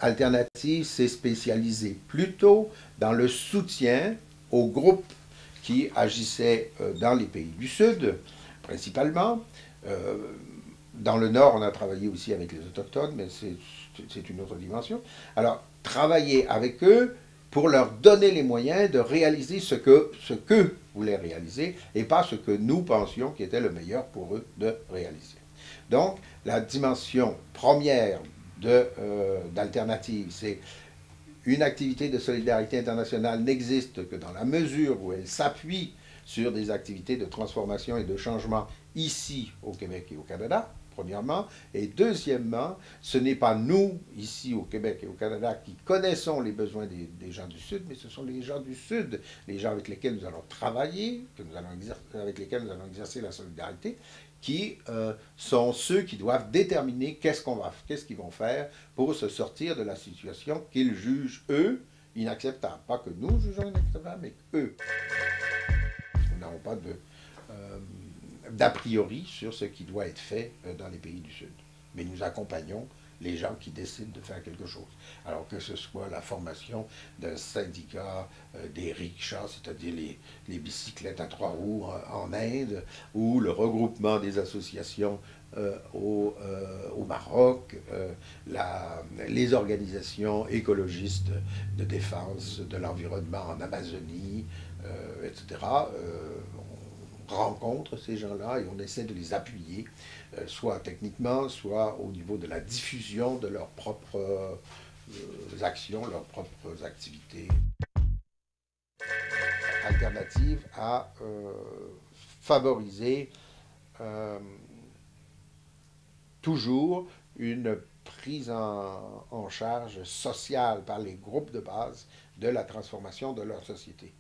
Alternative s'est spécialisée plutôt dans le soutien aux groupes qui agissaient dans les pays du Sud, principalement. Dans le Nord, on a travaillé aussi avec les Autochtones, mais c'est une autre dimension. Alors, travailler avec eux pour leur donner les moyens de réaliser ce qu'eux voulaient réaliser et pas ce que nous pensions qui était le meilleur pour eux de réaliser. Donc, la dimension première d'alternative, c'est une activité de solidarité internationale n'existe que dans la mesure où elle s'appuie sur des activités de transformation et de changement ici au Québec et au Canada, premièrement. Et deuxièmement, ce n'est pas nous, ici au Québec et au Canada, qui connaissons les besoins des gens du Sud, mais ce sont les gens du Sud, les gens avec lesquels nous allons travailler, avec lesquels nous allons exercer la solidarité, qui sont ceux qui doivent déterminer qu'est-ce qu'ils vont faire pour se sortir de la situation qu'ils jugent, eux, inacceptable. Pas que nous jugeons inacceptable, mais eux. Nous n'avons pas d'a priori sur ce qui doit être fait dans les pays du Sud. Mais nous accompagnons les gens qui décident de faire quelque chose. Alors que ce soit la formation d'un syndicat des rickshaws, c'est-à-dire les bicyclettes à 3 roues en Inde, ou le regroupement des associations au Maroc, les organisations écologistes de défense de l'environnement en Amazonie, etc. On rencontre ces gens-là et on essaie de les appuyer, soit techniquement, soit au niveau de la diffusion de leurs propres actions, leurs propres activités. Alternative à favoriser toujours une prise en charge sociale par les groupes de base de la transformation de leur société.